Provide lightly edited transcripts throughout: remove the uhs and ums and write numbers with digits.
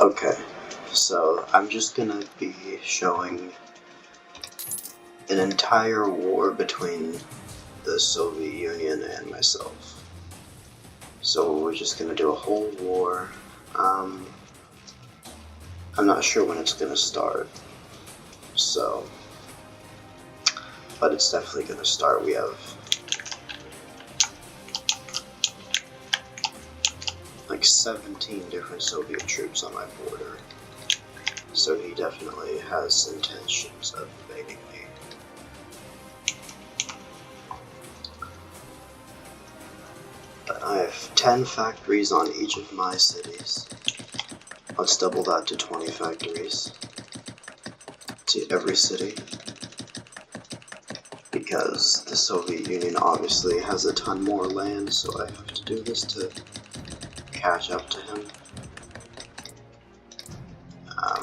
Okay, so I'm just gonna be showing an entire war between the Soviet Union and myself. So we're just gonna do a whole war. I'm not sure when it's gonna start, so, but it's definitely gonna start. We have like 17 different Soviet troops on my border, so he definitely has intentions of invading me. But I have 10 factories on each of my cities. Let's double that to 20 factories to every city, because the Soviet Union obviously has a ton more land, so I have to do this to catch up to him.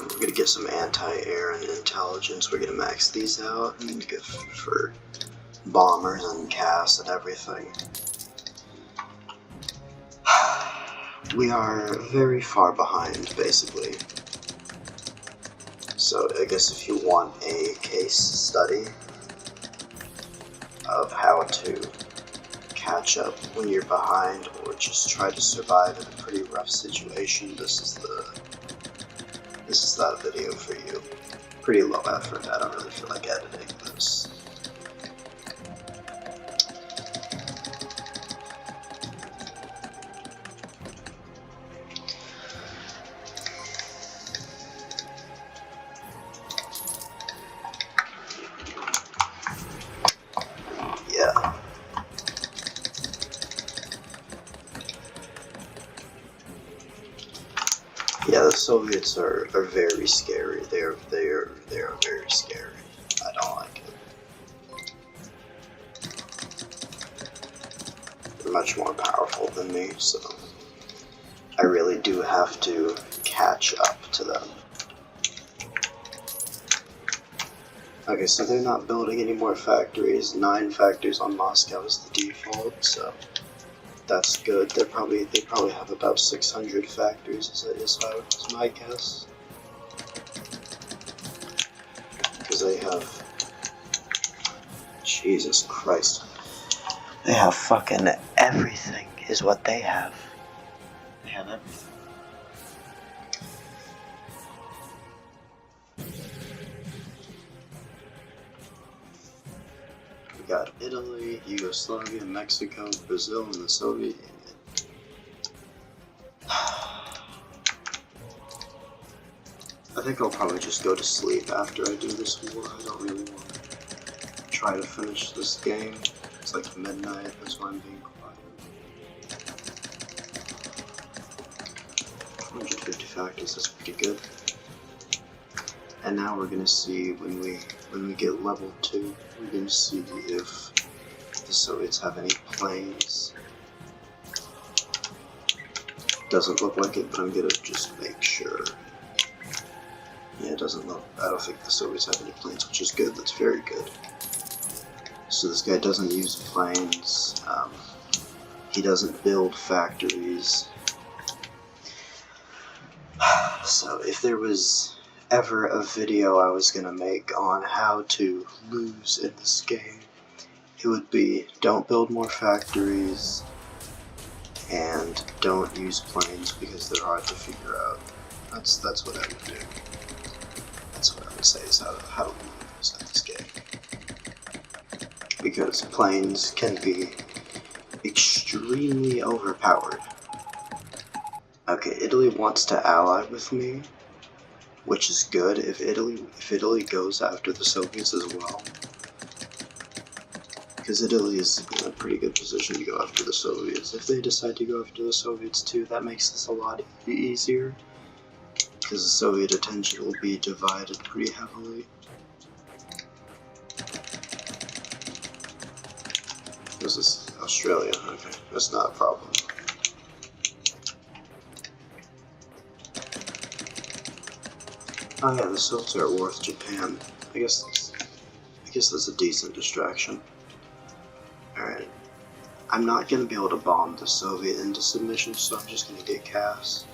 We're gonna get some anti-air and intelligence. We're gonna max these out and go for bombers and CAS and everything. We are very far behind, basically. So I guess if you want a case study of how to catch up when you're behind, or just try to survive in a pretty rough situation, this is that video for you. Pretty low effort. I don't really feel like editing this. Yeah, the Soviets are very scary. They are very scary. I don't like it. They're much more powerful than me, so I really do have to catch up to them. Okay, so they're not building any more factories. 9 factories on Moscow is the default, so that's good. They probably have about 600 factories, is my guess. Because they have, Jesus Christ, they have fucking everything is what they have. They have everything. We got Italy, Yugoslavia, Mexico, Brazil, and the Soviet Union. I think I'll probably just go to sleep after I do this war. I don't really want to try to finish this game. It's like midnight, that's why I'm being quiet. 150 factors, that's pretty good. And now we're gonna see when we get level 2, we're gonna see if the Soviets have any planes. Doesn't look like it, but I'm gonna just make sure. Yeah, it doesn't look, I don't think the Soviets have any planes, which is good. That's very good. So this guy doesn't use planes. He doesn't build factories. So if there was ever a video I was gonna make on how to lose in this game, it would be don't build more factories and don't use planes because they're hard to figure out. That's what I would do. That's what I would say is how to lose in this game. Because planes can be extremely overpowered. Okay, Italy wants to ally with me, which is good if Italy goes after the Soviets as well. Because Italy is in a pretty good position to go after the Soviets. If they decide to go after the Soviets too, that makes this a lot easier. Because the Soviet attention will be divided pretty heavily. This is Australia, okay, that's not a problem. Oh yeah, the Soviets are at war with Japan. I guess that's a decent distraction. Alright. I'm not gonna be able to bomb the Soviet into submission, so I'm just gonna get CAS.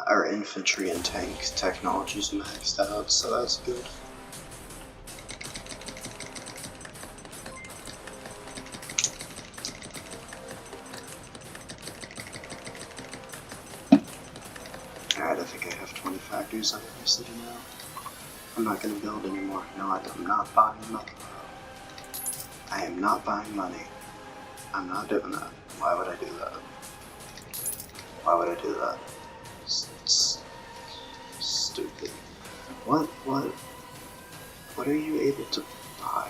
our infantry and tank technology's maxed out, so that's good. Alright, I think I have 20 factories on every city now. I'm not gonna build anymore. No, I'm not buying money. I am not buying money. I'm not doing that. Why would I do that? Why would I do that? Stupid. What are you able to buy?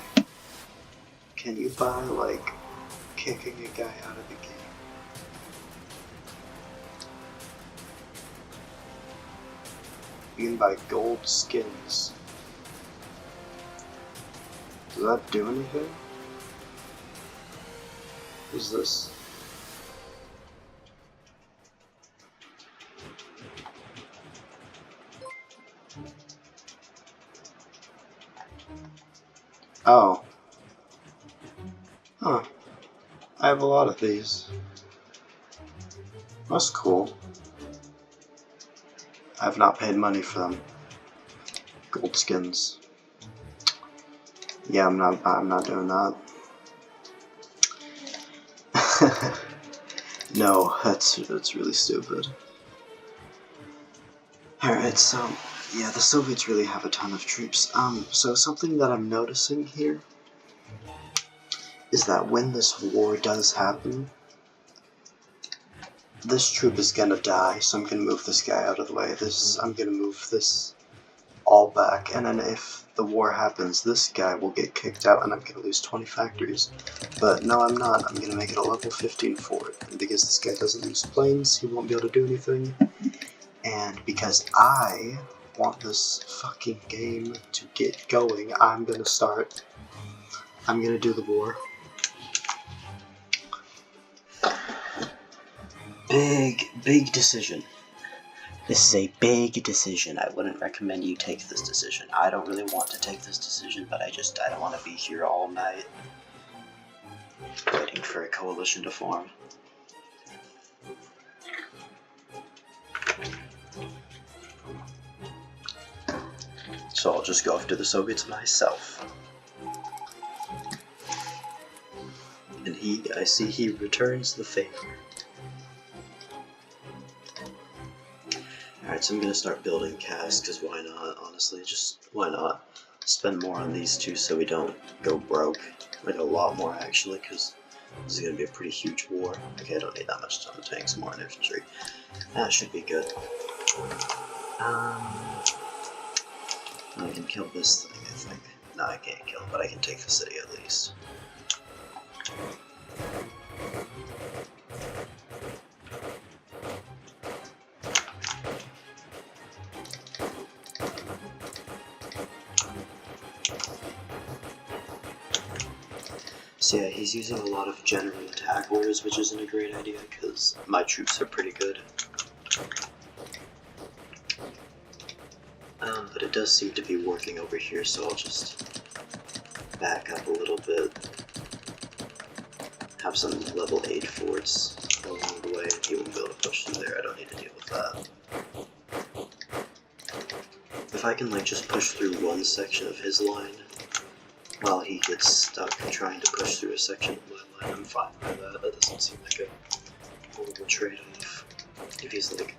Can you buy, like, kicking a guy out of the game? You can buy gold skins. Does that do anything? What is this? Oh. Huh. I have a lot of these. That's cool. I've not paid money for them. Gold skins. Yeah, I'm not doing that. No, that's really stupid. Alright, so yeah, the Soviets really have a ton of troops. So something that I'm noticing here is that when this war does happen, this troop is gonna die, so I'm gonna move this guy out of the way. I'm gonna move this all back, and then if the war happens, this guy will get kicked out and I'm gonna lose 20 factories. But no, I'm not. I'm gonna make it a level 15 fort, and because this guy doesn't use planes, he won't be able to do anything. And because I want this fucking game to get going, I'm gonna do the war. Big decision. This is a big decision. I wouldn't recommend you take this decision. I don't really want to take this decision, but I don't want to be here all night waiting for a coalition to form. So I'll just go after the Soviets myself. And I see he returns the favor. Alright, so I'm gonna start building casks, because why not, honestly, just why not? Spend more on these two so we don't go broke. Like a lot more actually, because this is gonna be a pretty huge war. Okay, I don't need that much on the tanks, more on infantry. That should be good. I can kill this thing, I think. No, I can't kill it, but I can take the city at least. So yeah, he's using a lot of general attack orders, which isn't a great idea, because my troops are pretty good. But it does seem to be working over here, so I'll just back up a little bit. Have some level 8 forts along the way, and he won't be able to push through there. I don't need to deal with that. If I can, like, just push through one section of his line, while he gets stuck trying to push through a section of my line, I'm fine with that. That doesn't seem like a horrible trade-off. If he's, like,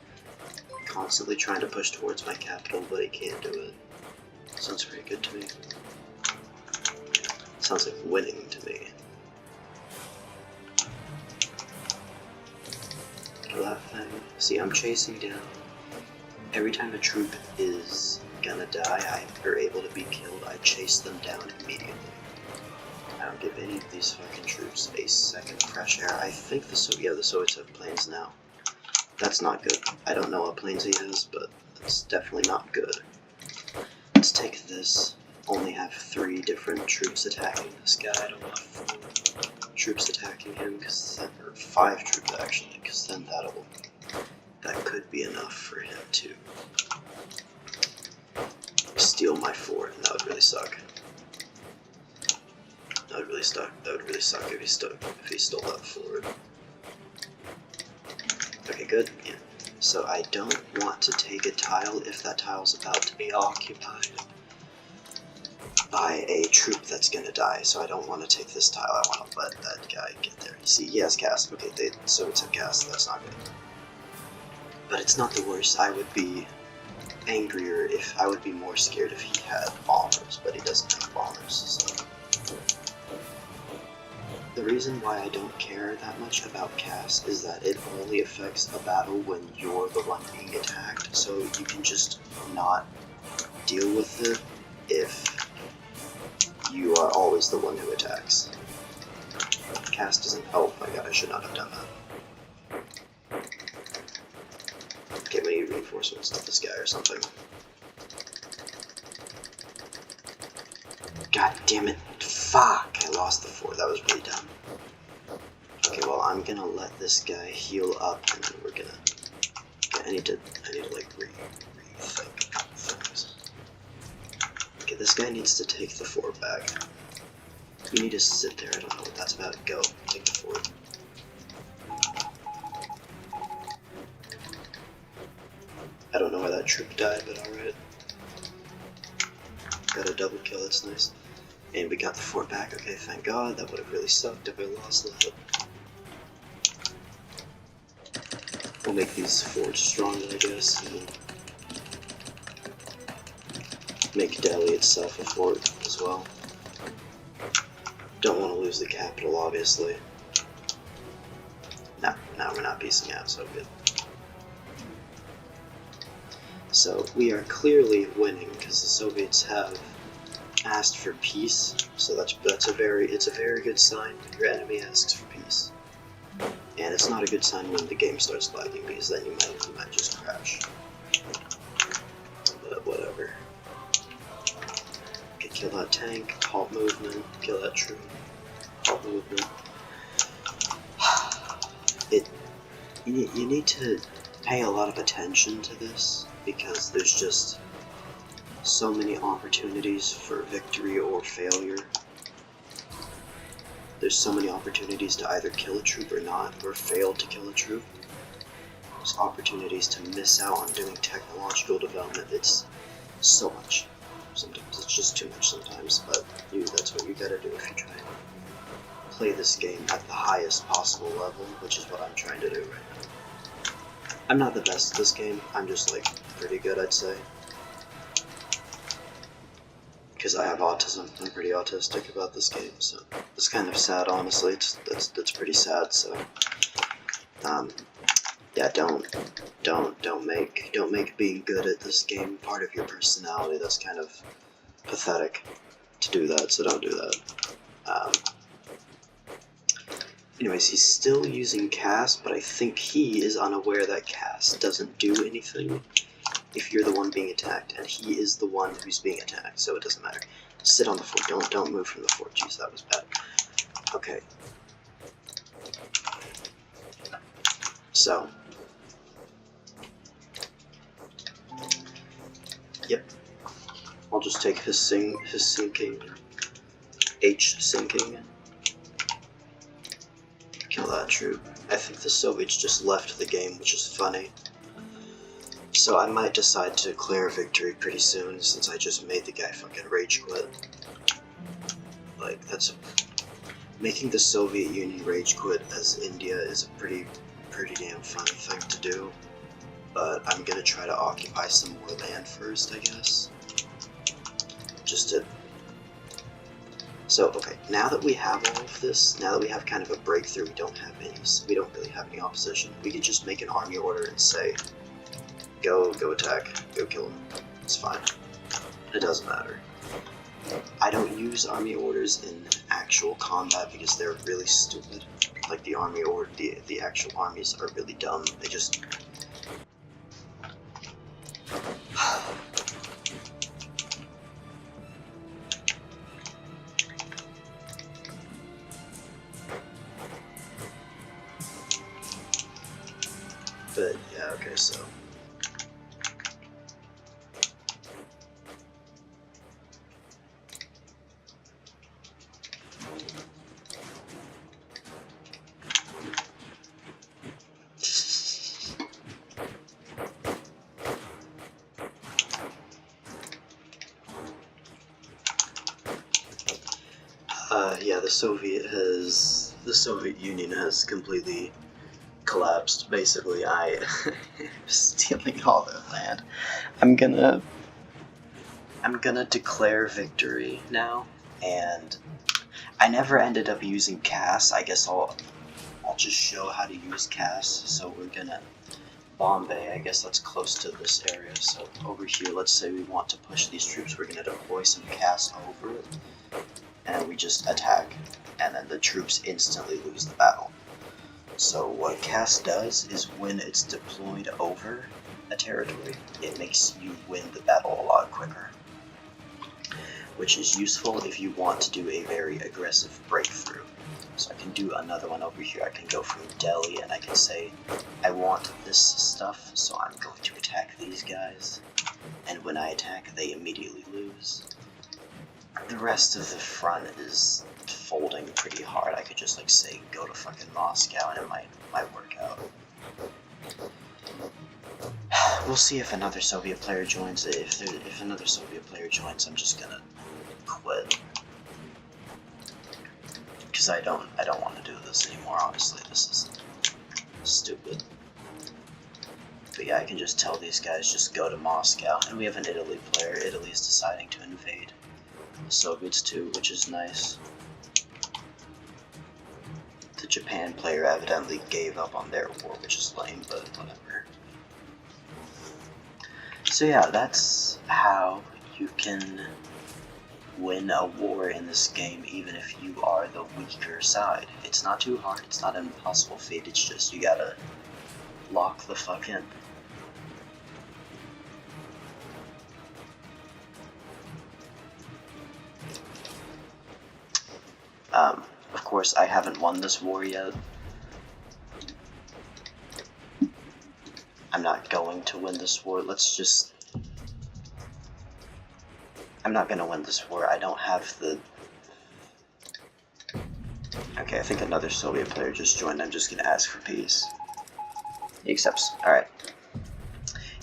constantly trying to push towards my capital, but he can't do it. Sounds pretty good to me. Sounds like winning to me. Kill that thing. See, I'm chasing down. Every time a troop is gonna die, or able to be killed, I chase them down immediately. I don't give any of these fucking troops a second fresh air. I think the Soviets have planes now. That's not good. I don't know what planes he has, but that's definitely not good. Let's take this. Only have 3 different troops attacking this guy. I don't want 4 troops attacking him, or 5 troops actually, because then that could be enough for him to steal my fort, and that would really suck. That would really suck if he stole that fort. Okay, good. Yeah. So I don't want to take a tile if that tile's about to be occupied by a troop that's gonna die. So I don't want to take this tile. I want to let that guy get there. You see, he has cast. Okay, so it's a cast. That's not good. But it's not the worst. I would be angrier if I would be more scared if he had bombers, but he doesn't have bombers. So the reason why I don't care that much about cast is that it only affects a battle when you're the one being attacked, so you can just not deal with it if you are always the one who attacks. Cast doesn't help. My god, I should not have done that. Okay, we need reinforcements of this guy or something. God damn it. Fuck! I lost the fort. That was really dumb. Okay, well, I'm gonna let this guy heal up, and then we're gonna... Okay, I need to like, rethink about things. Okay, this guy needs to take the fort back. You need to sit there. I don't know what that's about. Go. Take the fort. I don't know why that troop died, but alright. Got a double kill, that's nice. And we got the fort back, okay, thank god. That would have really sucked if I lost that. We'll make these forts stronger, I guess, and make Delhi itself a fort as well. Don't want to lose the capital, obviously. No, we're not piecing out, so good. So we are clearly winning because the Soviets have asked for peace. So it's a very good sign when your enemy asks for peace. And it's not a good sign when the game starts lagging because then you might just crash. But whatever. Okay, kill that tank, halt movement, kill that troop, halt movement. You need to pay a lot of attention to this, because there's just so many opportunities for victory or failure. There's so many opportunities to either kill a troop or not, or fail to kill a troop. There's opportunities to miss out on doing technological development. It's so much. Sometimes it's just too much sometimes, but that's what you gotta do if you try and play this game at the highest possible level, which is what I'm trying to do right now. I'm not the best at this game, I'm just like pretty good, I'd say. Because I have autism, I'm pretty autistic about this game, so it's kind of sad, honestly. That's pretty sad. So yeah, don't make being good at this game part of your personality. That's kind of pathetic to do that, so don't do that. Anyways, he's still using cast, but I think he is unaware that cast doesn't do anything if you're the one being attacked, and he is the one who's being attacked, so it doesn't matter. Sit on the fort. Don't move from the fort. Jeez, that was bad. Okay. So. Yep. I'll just take his sinking. H sinking. Kill that troop. I think the Soviets just left the game, which is funny. So I might decide to declare victory pretty soon, since I just made the guy fucking rage quit. Like, making the Soviet Union rage quit as India is a pretty damn fun thing to do. But I'm gonna try to occupy some more land first, I guess. So, okay, now that we have all of this, now that we have kind of a breakthrough, we don't really have any opposition, we could just make an army order and say, go attack, go kill him. It's fine. It doesn't matter. I don't use army orders in actual combat because they're really stupid. Like the actual armies are really dumb. They just... But yeah, okay, so... yeah, the Soviet Union has completely collapsed. Basically, I am stealing all their land. I'm gonna declare victory now, and I never ended up using CAS. I guess I'll just show how to use CAS. So we're gonna Bombay, I guess that's close to this area. So over here, let's say we want to push these troops, we're gonna deploy some CAS over it, and we just attack, and then the troops instantly lose the battle. So what CAS does is when it's deployed over a territory, it makes you win the battle a lot quicker, which is useful if you want to do a very aggressive breakthrough. So I can do another one over here. I can go from Delhi and I can say, I want this stuff, so I'm going to attack these guys. And when I attack, they immediately lose. The rest of the front is folding pretty hard. I could just like say, go to fucking Moscow, and it might work out. We'll see if another Soviet player joins it. If another Soviet player joins, I'm just gonna quit. Because I don't want to do this anymore, honestly. This is stupid. But yeah, I can just tell these guys just go to Moscow. And we have an Italy player. Italy's deciding to invade the Soviets too, which is nice. The Japan player evidently gave up on their war, which is lame, but whatever. So yeah, that's how you can win a war in this game, even if you are the weaker side. It's not too hard, it's not an impossible feat, it's just you gotta lock the fuck in. Of course, I haven't won this war yet. I'm not going to win this war. I'm not gonna win this war. I don't have the... Okay, I think another Soviet player just joined. I'm just gonna ask for peace. He accepts. Alright.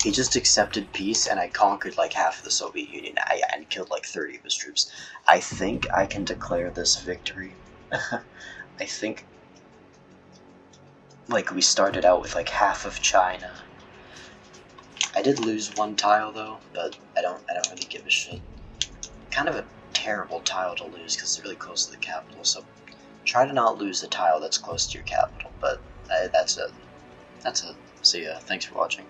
He just accepted peace, and I conquered like half of the Soviet Union. I killed like 30 of his troops. I think I can declare this victory. I think... Like, we started out with like half of China. I did lose one tile though, but I don't really give a shit. Kind of a terrible tile to lose because it's really close to the capital, so try to not lose a tile that's close to your capital, but that's it. So yeah, thanks for watching.